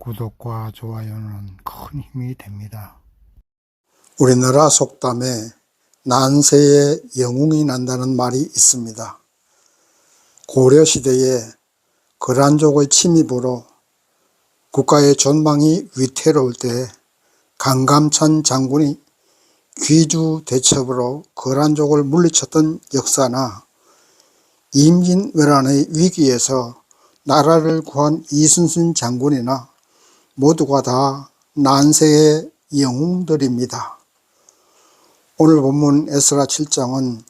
구독과 좋아요는 큰 힘이 됩니다. 우리나라 속담에 난세에 영웅이 난다는 말이 있습니다. 고려시대에 거란족의 침입으로 국가의 존망이 위태로울 때 강감찬 장군이 귀주 대첩으로 거란족을 물리쳤던 역사나 임진왜란의 위기에서 나라를 구한 이순신 장군이나 모두가 다 난세의 영웅들입니다. 오늘 본문 에스라 7장은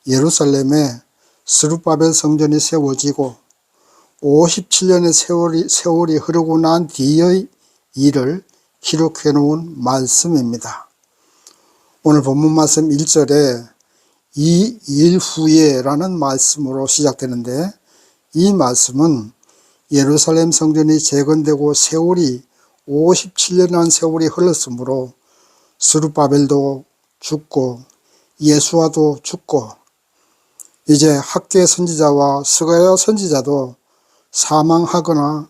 예루살렘에 스룹바벨 성전이 세워지고 57년의 세월이 흐르고 난 뒤의 일을 기록해 놓은 말씀입니다. 오늘 본문 말씀 1절에 이 일 후에 라는 말씀으로 시작되는데, 이 말씀은 예루살렘 성전이 재건되고 세월이 57년이라는 세월이 흘렀으므로 스룹바벨도 죽고 예수아도 죽고 이제 학개 선지자와 스가랴 선지자도 사망하거나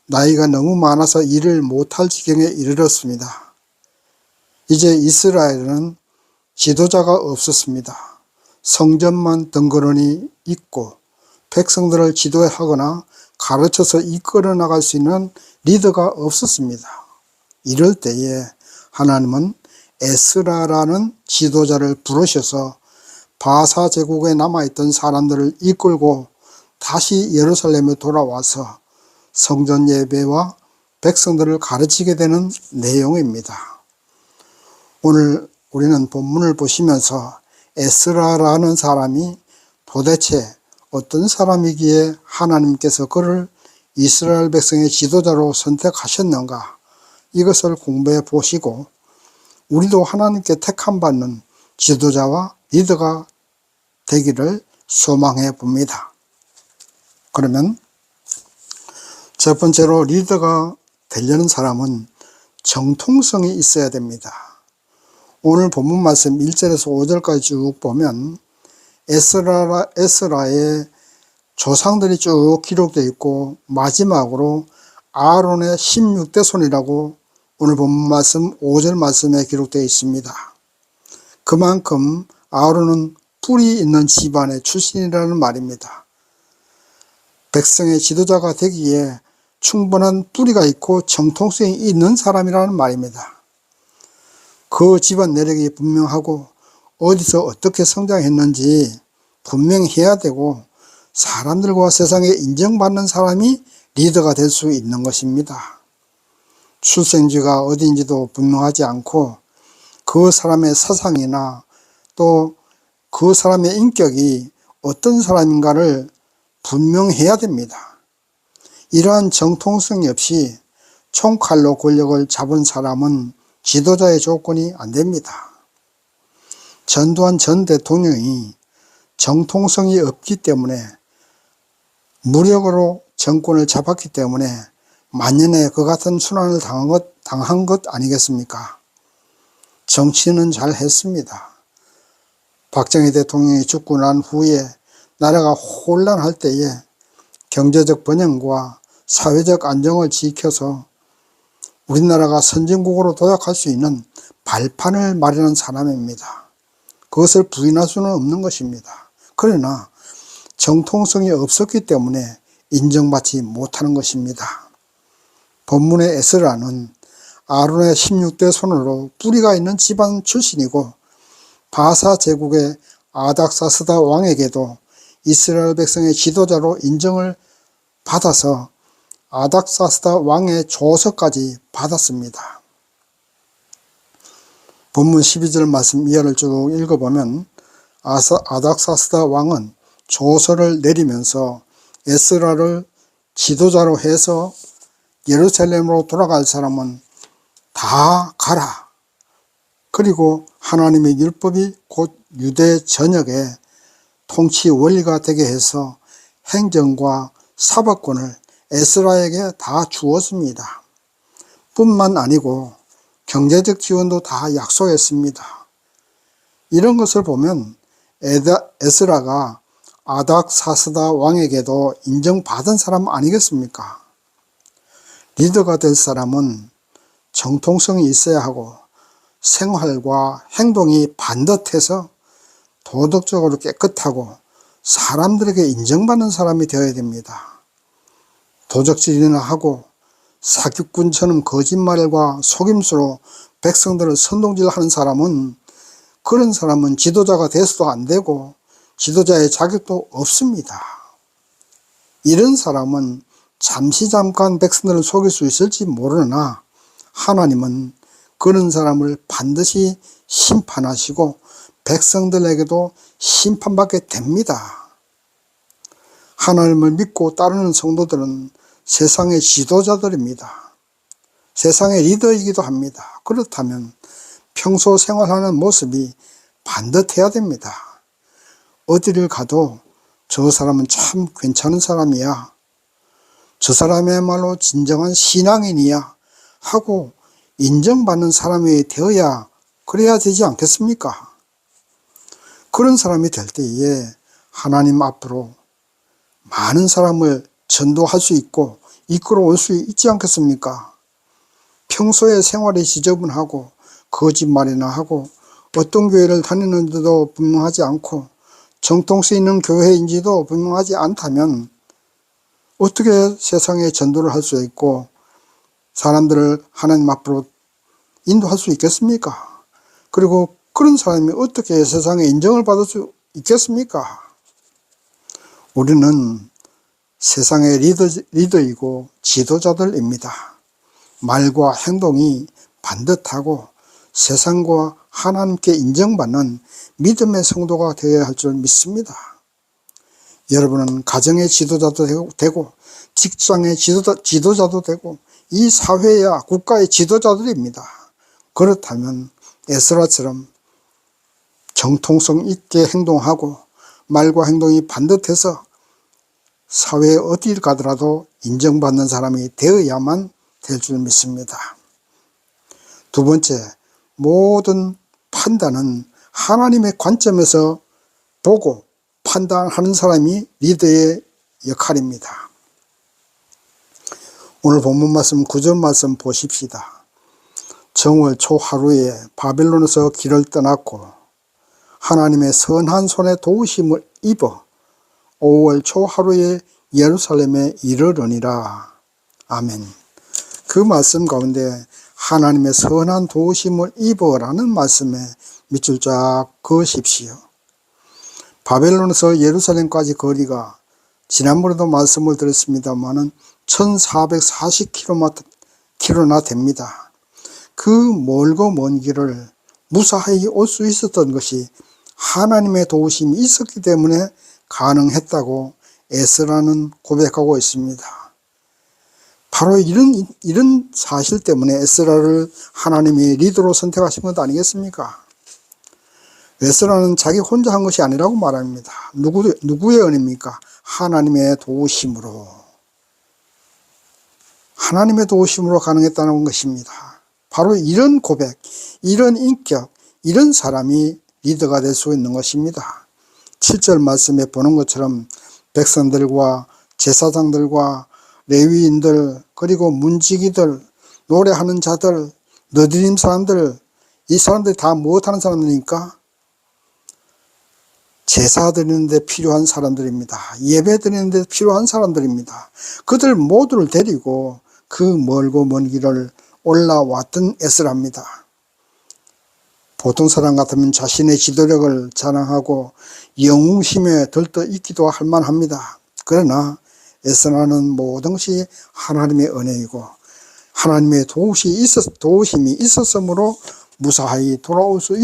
나이가 너무 많아서 일을 못할 지경에 이르렀습니다. 이제 이스라엘은 지도자가 없었습니다. 성전만 덩그러니 있고 백성들을 지도하거나 가르쳐서 이끌어 나갈 수 있는 리더가 없었습니다. 이럴 때에 하나님은 에스라라는 지도자를 부르셔서 바사 제국에 남아있던 사람들을 이끌고 다시 예루살렘에 돌아와서 성전 예배와 백성들을 가르치게 되는 내용입니다. 오늘 우리는 본문을 보시면서 에스라라는 사람이 도대체 어떤 사람이기에 하나님께서 그를 이스라엘 백성의 지도자로 선택하셨는가, 이것을 공부해 보시고 우리도 하나님께 택함받는 지도자와 리더가 되기를 소망해 봅니다. 그러면 첫 번째로 리더가 되려는 사람은 정통성이 있어야 됩니다. 오늘 본문 말씀 1절에서 5절까지 쭉 보면 에스라의 조상들이 쭉 기록되어 있고, 마지막으로 아론의 16대 손이라고 오늘 본문 말씀 5절 말씀에 기록되어 있습니다. 그만큼 아론은 뿔이 있는 집안의 출신이라는 말입니다. 백성의 지도자가 되기에 충분한 뿌리가 있고 정통성이 있는 사람이라는 말입니다. 그 집안 내력이 분명하고 어디서 어떻게 성장했는지 분명해야 되고, 사람들과 세상에 인정받는 사람이 리더가 될 수 있는 것입니다. 출생지가 어디인지도 분명하지 않고 그 사람의 사상이나 또 그 사람의 인격이 어떤 사람인가를 분명해야 됩니다. 이러한 정통성이 없이 총칼로 권력을 잡은 사람은 지도자의 조건이 안 됩니다. 전두환 전 대통령이 정통성이 없기 때문에 무력으로 정권을 잡았기 때문에 만년에 그 같은 순환을 당한 것 아니겠습니까? 정치는 잘 했습니다. 박정희 대통령이 죽고 난 후에 나라가 혼란할 때에 경제적 번영과 사회적 안정을 지켜서 우리나라가 선진국으로 도약할 수 있는 발판을 마련한 사람입니다. 그것을 부인할 수는 없는 것입니다. 그러나 정통성이 없었기 때문에 인정받지 못하는 것입니다. 본문의 에스라는 아론의 16대 손으로 뿌리가 있는 집안 출신이고, 바사 제국의 아닥사스다 왕에게도 이스라엘 백성의 지도자로 인정을 받아서 아닥사스다 왕의 조서까지 받았습니다. 본문 12절 말씀 이하를 쭉 읽어보면 아닥사스다 왕은 조서를 내리면서 에스라를 지도자로 해서 예루살렘으로 돌아갈 사람은 다 가라. 그리고 하나님의 율법이 곧 유대 전역의 통치 원리가 되게 해서 행정과 사법권을 에스라에게 다 주었습니다. 뿐만 아니고 경제적 지원도 다 약속했습니다. 이런 것을 보면 에스라가 아닥사스다 왕에게도 인정받은 사람 아니겠습니까? 리더가 될 사람은 정통성이 있어야 하고 생활과 행동이 반듯해서 도덕적으로 깨끗하고 사람들에게 인정받는 사람이 되어야 됩니다. 도적질이나 하고 사기꾼처럼 거짓말과 속임수로 백성들을 선동질하는 사람은, 그런 사람은 지도자가 돼서도 안 되고 지도자의 자격도 없습니다. 이런 사람은 잠깐 백성들을 속일 수 있을지 모르나 하나님은 그런 사람을 반드시 심판하시고 백성들에게도 심판받게 됩니다. 하나님을 믿고 따르는 성도들은 세상의 지도자들입니다. 세상의 리더이기도 합니다. 그렇다면 평소 생활하는 모습이 반듯해야 됩니다. 어디를 가도 저 사람은 참 괜찮은 사람이야, 저 사람이야말로 진정한 신앙인이야 하고 인정받는 사람이 되어야, 그래야 되지 않겠습니까? 그런 사람이 될 때에 하나님 앞으로 많은 사람을 전도할 수 있고 이끌어올 수 있지 않겠습니까? 평소에 생활이 지저분하고 거짓말이나 하고 어떤 교회를 다니는지도 분명하지 않고 정통성 있는 교회인지도 분명하지 않다면 어떻게 세상에 전도를 할 수 있고 사람들을 하나님 앞으로 인도할 수 있겠습니까? 그리고 그런 사람이 어떻게 세상에 인정을 받을 수 있겠습니까? 우리는 세상의 리더이고 지도자들입니다. 말과 행동이 반듯하고 세상과 하나님께 인정받는 믿음의 성도가 되어야 할 줄 믿습니다. 여러분은 가정의 지도자도 되고 직장의 지도자도 되고 이 사회야 국가의 지도자들입니다. 그렇다면 에스라처럼 정통성 있게 행동하고 말과 행동이 반듯해서 사회에 어디를 가더라도 인정받는 사람이 되어야만 될 줄 믿습니다. 두 번째, 모든 판단은 하나님의 관점에서 보고 판단하는 사람이 리더의 역할입니다. 오늘 본문 말씀 9절 말씀 보십시다. 정월 초 하루에 바벨론에서 길을 떠났고 하나님의 선한 손에 도우심을 입어 5월 초 하루에 예루살렘에 이르러니라. 아멘. 그 말씀 가운데 하나님의 선한 도우심을 입어라는 말씀에 밑줄 쫙 그으십시오. 바벨론에서 예루살렘까지 거리가 지난번에도 말씀을 드렸습니다마는 1440km나 됩니다. 그 멀고 먼 길을 무사히 올 수 있었던 것이 하나님의 도우심이 있었기 때문에 가능했다고 에스라는 고백하고 있습니다. 바로 이런 사실 때문에 에스라를 하나님이 리더로 선택하신 것 아니겠습니까? 에스라는 자기 혼자 한 것이 아니라고 말합니다. 누구의 은혜입니까? 하나님의 도우심으로. 하나님의 도우심으로 가능했다는 것입니다. 바로 이런 고백, 이런 인격, 이런 사람이 리더가 될 수 있는 것입니다. 7절 말씀에 보는 것처럼 백성들과 제사장들과 레위인들, 그리고 문지기들, 노래하는 자들, 너드림 사람들, 이 사람들이 다 무엇하는 사람들입니까? 제사 드리는데 필요한 사람들입니다. 예배 드리는데 필요한 사람들입니다. 그들 모두를 데리고 그 멀고 먼 길을 올라왔던 에스라입니다. 보통 사람 같으면 자신의 지도력을 자랑하고 영웅심에 들떠 있기도 할 만합니다. 그러나 에스라는 모든 것이 하나님의 은혜이고 하나님의 도우심이 있었으므로 무사히 돌아올 수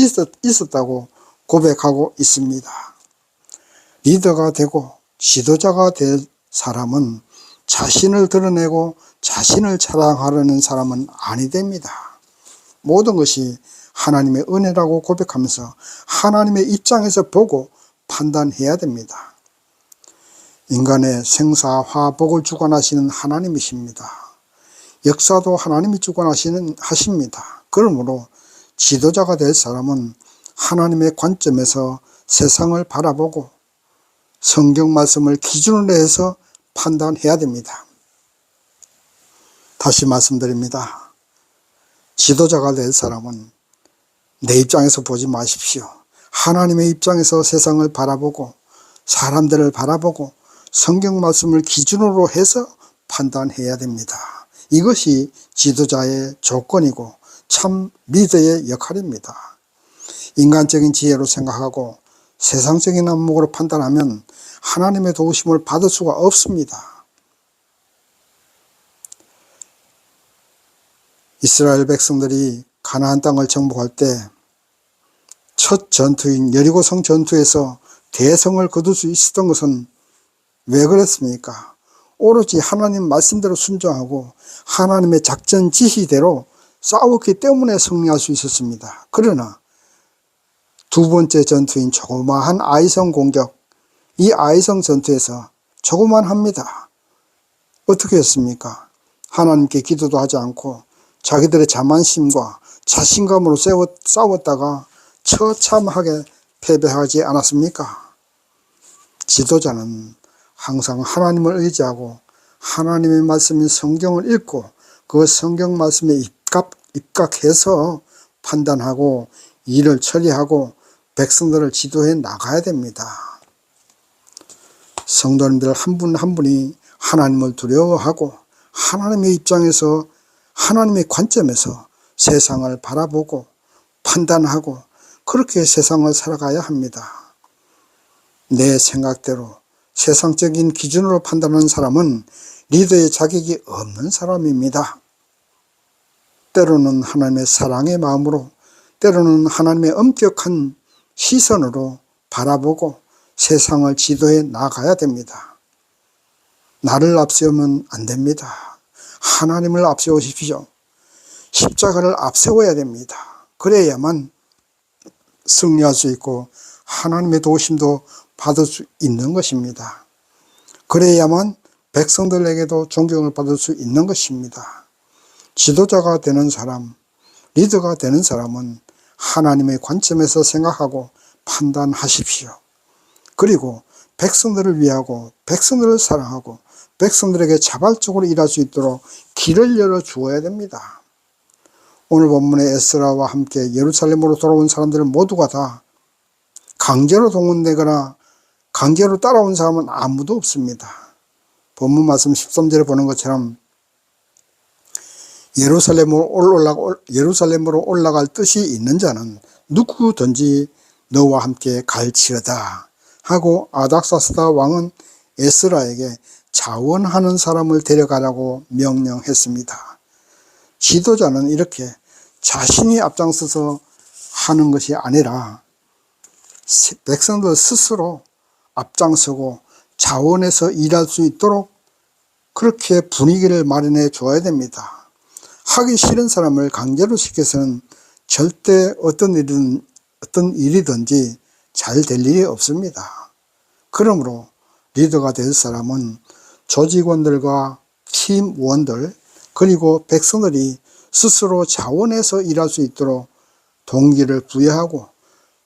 있었다고 고백하고 있습니다. 리더가 되고 지도자가 될 사람은 자신을 드러내고 자신을 자랑하려는 사람은 아니 됩니다. 모든 것이 하나님의 은혜라고 고백하면서 하나님의 입장에서 보고 판단해야 됩니다. 인간의 생사, 화복을 주관하시는 하나님이십니다. 역사도 하나님이 주관하십니다. 그러므로 지도자가 될 사람은 하나님의 관점에서 세상을 바라보고 성경 말씀을 기준으로 해서 판단해야 됩니다. 다시 말씀드립니다. 지도자가 될 사람은 내 입장에서 보지 마십시오. 하나님의 입장에서 세상을 바라보고 사람들을 바라보고 성경 말씀을 기준으로 해서 판단해야 됩니다. 이것이 지도자의 조건이고 참 리더의 역할입니다. 인간적인 지혜로 생각하고 세상적인 안목으로 판단하면 하나님의 도우심을 받을 수가 없습니다. 이스라엘 백성들이 가나안 땅을 정복할 때 첫 전투인 여리고성 전투에서 대성을 거둘 수 있었던 것은 왜 그랬습니까? 오로지 하나님 말씀대로 순종하고 하나님의 작전 지시대로 싸웠기 때문에 승리할 수 있었습니다. 그러나 두 번째 전투인 조그마한 아이성 공격, 이 아이성 전투에서 조그만합니다. 어떻게 했습니까? 하나님께 기도도 하지 않고 자기들의 자만심과 자신감으로 싸웠다가 처참하게 패배하지 않았습니까? 지도자는 항상 하나님을 의지하고 하나님의 말씀인 성경을 읽고 그 성경 말씀에 입각해서 판단하고 일을 처리하고 백성들을 지도해 나가야 됩니다. 성도님들 한 분 한 분이 하나님을 두려워하고 하나님의 입장에서 하나님의 관점에서 세상을 바라보고 판단하고 그렇게 세상을 살아가야 합니다. 내 생각대로 세상적인 기준으로 판단하는 사람은 리더의 자격이 없는 사람입니다. 때로는 하나님의 사랑의 마음으로, 때로는 하나님의 엄격한 시선으로 바라보고 세상을 지도해 나가야 됩니다. 나를 앞세우면 안 됩니다. 하나님을 앞세우십시오. 십자가를 앞세워야 됩니다. 그래야만 승리할 수 있고 하나님의 도우심도 받을 수 있는 것입니다. 그래야만 백성들에게도 존경을 받을 수 있는 것입니다. 지도자가 되는 사람, 리더가 되는 사람은 하나님의 관점에서 생각하고 판단하십시오. 그리고 백성들을 위하고 백성들을 사랑하고 백성들에게 자발적으로 일할 수 있도록 길을 열어 주어야 됩니다. 오늘 본문의 에스라와 함께 예루살렘으로 돌아온 사람들은 모두가 다 강제로 동원되거나 강제로 따라온 사람은 아무도 없습니다. 본문 말씀 13절에 보는 것처럼 예루살렘으로 올라갈 뜻이 있는 자는 누구든지 너와 함께 갈지어다 하고 아닥사스다 왕은 에스라에게 자원하는 사람을 데려가라고 명령했습니다. 지도자는 이렇게 자신이 앞장서서 하는 것이 아니라 백성들 스스로 앞장서고 자원해서 일할 수 있도록 그렇게 분위기를 마련해 줘야 됩니다. 하기 싫은 사람을 강제로 시켜서는 절대 어떤 일이든지 잘 될 일이 없습니다. 그러므로 리더가 될 사람은 조직원들과 팀원들 그리고 백성들이 스스로 자원해서 일할 수 있도록 동기를 부여하고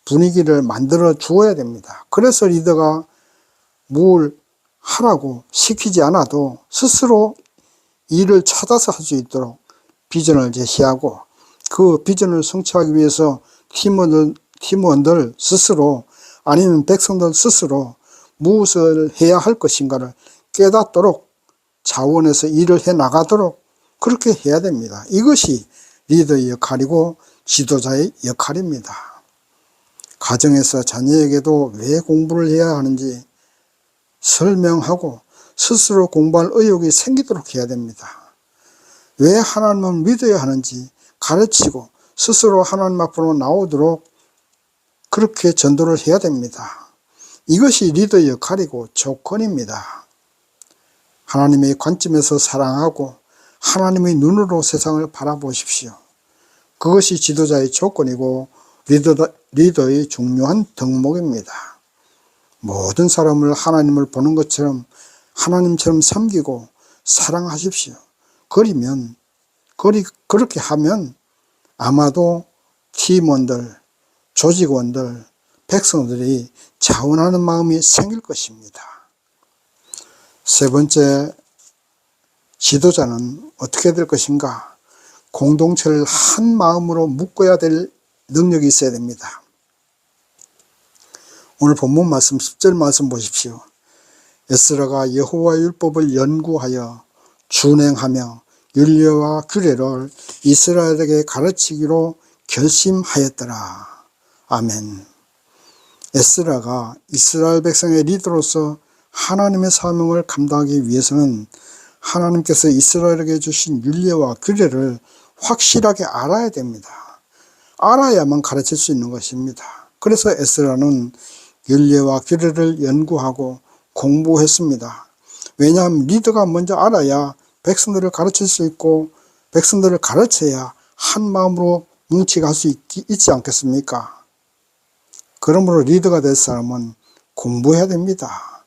분위기를 만들어 주어야 됩니다. 그래서 리더가 뭘 하라고 시키지 않아도 스스로 일을 찾아서 할 수 있도록 비전을 제시하고 그 비전을 성취하기 위해서 팀원들 스스로 아니면 백성들 스스로 무엇을 해야 할 것인가를 깨닫도록 자원해서 일을 해 나가도록 그렇게 해야 됩니다. 이것이 리더의 역할이고 지도자의 역할입니다. 가정에서 자녀에게도 왜 공부를 해야 하는지 설명하고 스스로 공부할 의욕이 생기도록 해야 됩니다. 왜 하나님을 믿어야 하는지 가르치고 스스로 하나님 앞으로 나오도록 그렇게 전도를 해야 됩니다. 이것이 리더의 역할이고 조건입니다. 하나님의 관점에서 사랑하고 하나님의 눈으로 세상을 바라보십시오. 그것이 지도자의 조건이고 리더의 중요한 덕목입니다. 모든 사람을 하나님을 보는 것처럼 하나님처럼 섬기고 사랑하십시오. 그렇게 하면 아마도 팀원들, 조직원들, 백성들이 자원하는 마음이 생길 것입니다. 세 번째 지도자는 어떻게 될 것인가? 공동체를 한 마음으로 묶어야 될 능력이 있어야 됩니다. 오늘 본문 말씀 10절 말씀 보십시오. 에스라가 여호와의 율법을 연구하여 준행하며 율례와 규례를 이스라엘에게 가르치기로 결심하였더라. 아멘. 에스라가 이스라엘 백성의 리더로서 하나님의 사명을 감당하기 위해서는 하나님께서 이스라엘에게 주신 율례와 규례를 확실하게 알아야 됩니다. 알아야만 가르칠 수 있는 것입니다. 그래서 에스라는 율례와 규례를 연구하고 공부했습니다. 왜냐하면 리더가 먼저 알아야 백성들을 가르칠 수 있고 백성들을 가르쳐야 한 마음으로 뭉치갈 수 있지 않겠습니까? 그러므로 리더가 될 사람은 공부해야 됩니다.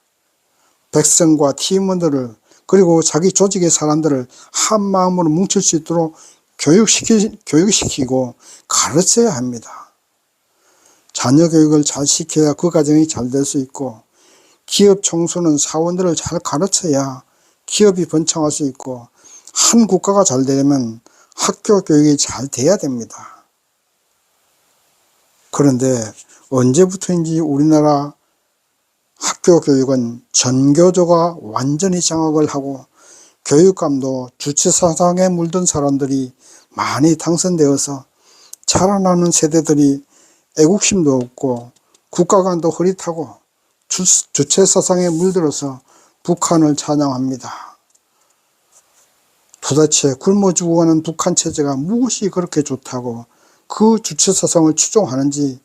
백성과 팀원들을 그리고 자기 조직의 사람들을 한 마음으로 뭉칠 수 있도록 교육시키고 가르쳐야 합니다. 자녀 교육을 잘 시켜야 그 가정이 잘 될 수 있고 기업 청소는 사원들을 잘 가르쳐야 기업이 번창할 수 있고 한 국가가 잘 되려면 학교 교육이 잘 돼야 됩니다. 그런데 언제부터인지 우리나라 학교 교육은 전교조가 완전히 장악을 하고 교육감도 주체사상에 물든 사람들이 많이 당선되어서 자라나는 세대들이 애국심도 없고 국가관도 흐릿하고 주체사상에 물들어서 북한을 찬양합니다. 도대체 굶어 죽어가는 북한 체제가 무엇이 그렇게 좋다고 그 주체사상을 추종하는지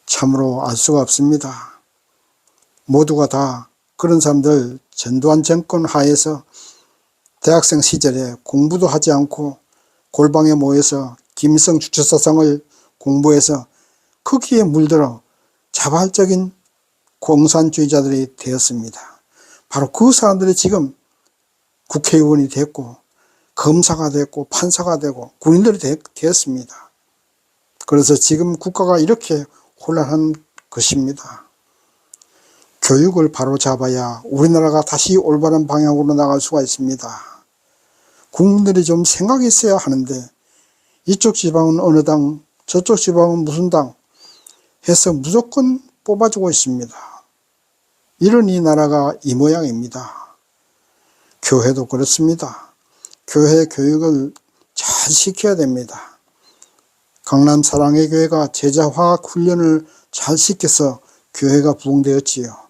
참으로 알 수가 없습니다. 모두가 다 그런 사람들 전두환 정권 하에서 대학생 시절에 공부도 하지 않고 골방에 모여서 김일성 주체사상을 공부해서 거기에 물들어 자발적인 공산주의자들이 되었습니다. 바로 그 사람들이 지금 국회의원이 됐고 검사가 됐고 판사가 되고 군인들이 되었습니다. 그래서 지금 국가가 이렇게 혼란한 것입니다. 교육을 바로 잡아야 우리나라가 다시 올바른 방향으로 나갈 수가 있습니다. 국민들이 좀 생각이 있어야 하는데 이쪽 지방은 어느 당, 저쪽 지방은 무슨 당 해서 무조건 뽑아주고 있습니다. 이런 이 나라가 이 모양입니다. 교회도 그렇습니다. 교회 교육을 잘 시켜야 됩니다. 강남 사랑의 교회가 제자화학 훈련을 잘 시켜서 교회가 부흥되었지요.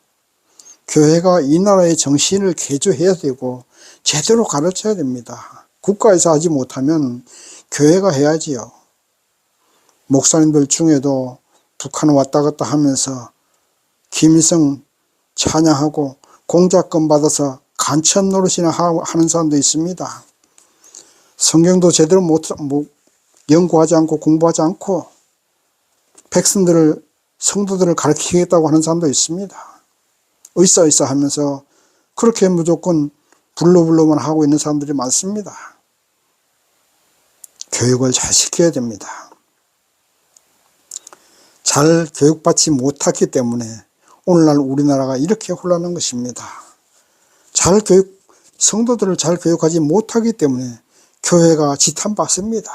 교회가 이 나라의 정신을 개조해야 되고 제대로 가르쳐야 됩니다. 국가에서 하지 못하면 교회가 해야지요. 목사님들 중에도 북한 왔다 갔다 하면서 김일성 찬양하고 공작금 받아서 간첩 노릇이나 하는 사람도 있습니다. 성경도 제대로 연구하지 않고 공부하지 않고 백성들을 성도들을 가르치겠다고 하는 사람도 있습니다. 의사 하면서 그렇게 무조건 불로불로만 하고 있는 사람들이 많습니다. 교육을 잘 시켜야 됩니다. 잘 교육받지 못했기 때문에 오늘날 우리나라가 이렇게 혼란한 것입니다. 성도들을 잘 교육하지 못하기 때문에 교회가 지탄받습니다.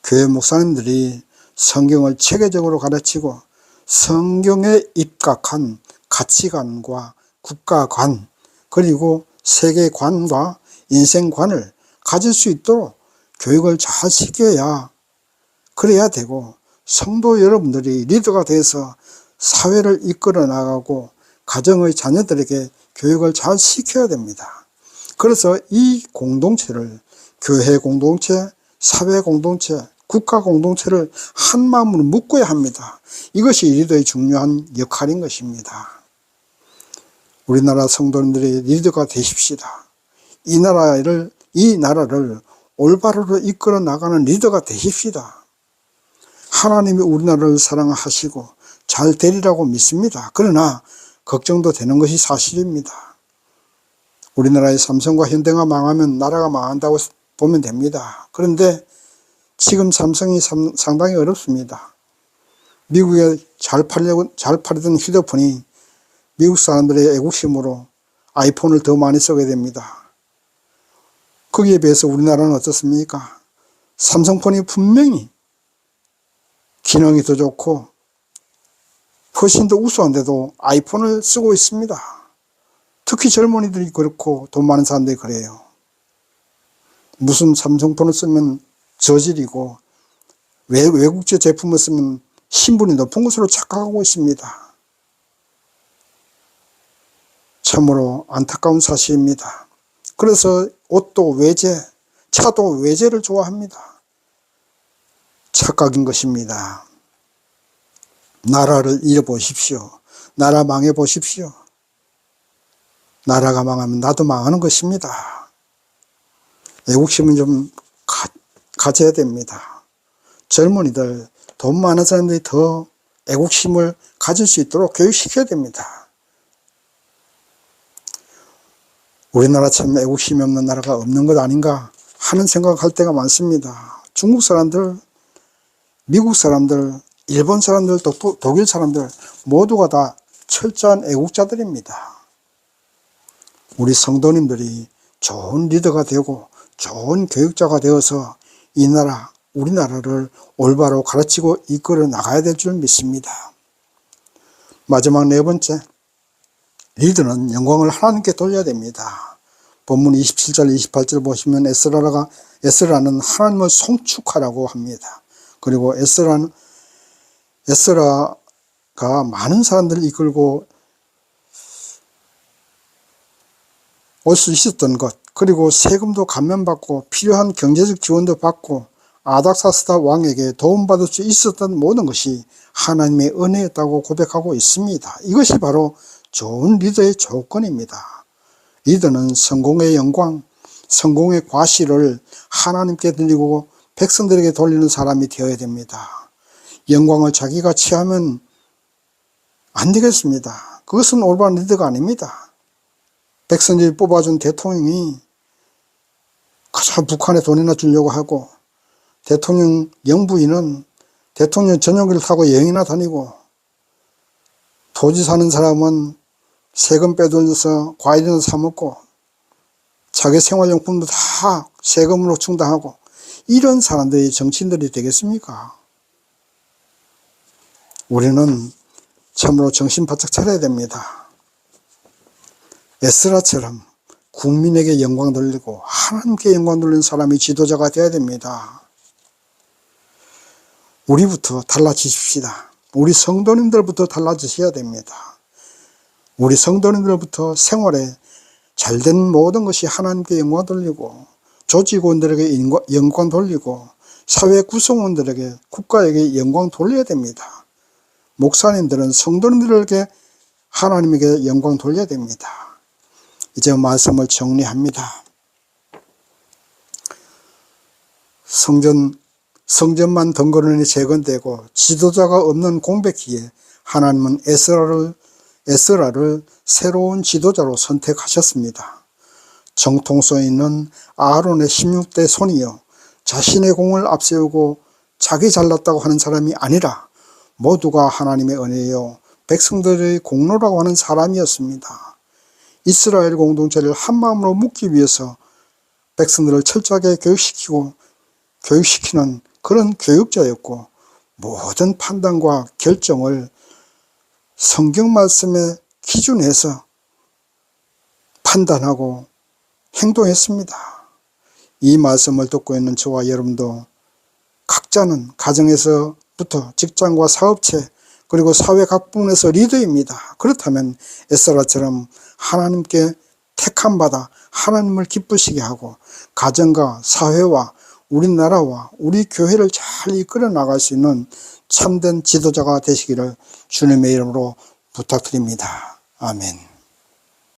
교회 목사님들이 성경을 체계적으로 가르치고 성경에 입각한 가치관과 국가관 그리고 세계관과 인생관을 가질 수 있도록 교육을 잘 시켜야 그래야 되고 성도 여러분들이 리더가 돼서 사회를 이끌어 나가고 가정의 자녀들에게 교육을 잘 시켜야 됩니다. 그래서 이 공동체를 교회 공동체, 사회 공동체, 국가 공동체를 한 마음으로 묶어야 합니다. 이것이 리더의 중요한 역할인 것입니다. 우리나라 성도님들이 리더가 되십시다. 이 나라를 올바르로 이끌어 나가는 리더가 되십시다. 하나님이 우리나라를 사랑하시고 잘 되리라고 믿습니다. 그러나 걱정도 되는 것이 사실입니다. 우리나라의 삼성과 현대가 망하면 나라가 망한다고 보면 됩니다. 그런데 지금 삼성이 상당히 어렵습니다. 미국에 잘 팔리던 휴대폰이 미국 사람들의 애국심으로 아이폰을 더 많이 쓰게 됩니다. 거기에 비해서 우리나라는 어떻습니까? 삼성폰이 분명히 기능이 더 좋고 훨씬 더 우수한데도 아이폰을 쓰고 있습니다. 특히 젊은이들이 그렇고 돈 많은 사람들이 그래요. 무슨 삼성폰을 쓰면 저질이고 외국제 제품을 쓰면 신분이 높은 것으로 착각하고 있습니다. 참으로 안타까운 사실입니다. 그래서 옷도 외제, 차도 외제를 좋아합니다. 착각인 것입니다. 나라를 잃어보십시오. 나라 망해보십시오. 나라가 망하면 나도 망하는 것입니다. 애국심은 좀 가져야 됩니다. 젊은이들, 돈 많은 사람들이 더 애국심을 가질 수 있도록 교육시켜야 됩니다. 우리나라 참 애국심이 없는 나라가 없는 것 아닌가 하는 생각할 때가 많습니다. 중국 사람들, 미국 사람들, 일본 사람들, 독일 사람들 모두가 다 철저한 애국자들입니다. 우리 성도님들이 좋은 리더가 되고 좋은 교육자가 되어서 이 나라, 우리나라를 올바로 가르치고 이끌어 나가야 될 줄 믿습니다. 마지막 네 번째, 리더는 영광을 하나님께 돌려야 됩니다. 본문 27절 28절 보시면 에스라는 하나님을 송축하라고 합니다. 그리고 에스라가 많은 사람들을 이끌고 올 수 있었던 것, 그리고 세금도 감면받고 필요한 경제적 지원도 받고 아닥사스다 왕에게 도움받을 수 있었던 모든 것이 하나님의 은혜였다고 고백하고 있습니다. 이것이 바로 좋은 리더의 조건입니다. 리더는 성공의 영광, 성공의 과실을 하나님께 드리고 백성들에게 돌리는 사람이 되어야 됩니다. 영광을 자기가 취하면 안 되겠습니다. 그것은 올바른 리더가 아닙니다. 백성들이 뽑아준 대통령이 그저 북한에 돈이나 주려고 하고, 대통령 영부인은 대통령 전용기를 타고 여행이나 다니고, 토지 사는 사람은 세금 빼돌려서 과일이나 사 먹고 자기 생활용품도 다 세금으로 충당하고, 이런 사람들이 정치인들이 되겠습니까? 우리는 참으로 정신 바짝 차려야 됩니다. 에스라처럼 국민에게 영광 돌리고 하나님께 영광 돌리는 사람이 지도자가 되어야 됩니다. 우리부터 달라지십시다. 우리 성도님들부터 달라지셔야 됩니다. 우리 성도님들부터 생활에 잘된 모든 것이 하나님께 영광 돌리고, 조직원들에게 영광 돌리고, 사회 구성원들에게, 국가에게 영광 돌려야 됩니다. 목사님들은 성도님들에게 하나님에게 영광 돌려야 됩니다. 이제 말씀을 정리합니다. 성전만 덩그러니 재건되고 지도자가 없는 공백기에 하나님은 에스라를 새로운 지도자로 선택하셨습니다. 정통성 있는 아론의 16대 손이요, 자신의 공을 앞세우고 자기 잘났다고 하는 사람이 아니라 모두가 하나님의 은혜요 백성들의 공로라고 하는 사람이었습니다. 이스라엘 공동체를 한마음으로 묶기 위해서 백성들을 철저하게 교육시키는 그런 교육자였고, 모든 판단과 결정을 성경 말씀에 기준해서 판단하고 행동했습니다. 이 말씀을 듣고 있는 저와 여러분도 각자는 가정에서부터 직장과 사업체, 그리고 사회 각 부문에서 리더입니다. 그렇다면 에스라처럼 하나님께 택함받아 하나님을 기쁘시게 하고 가정과 사회와 우리나라와 우리 교회를 잘 이끌어 나갈 수 있는 참된 지도자가 되시기를 주님의 이름으로 부탁드립니다. 아멘.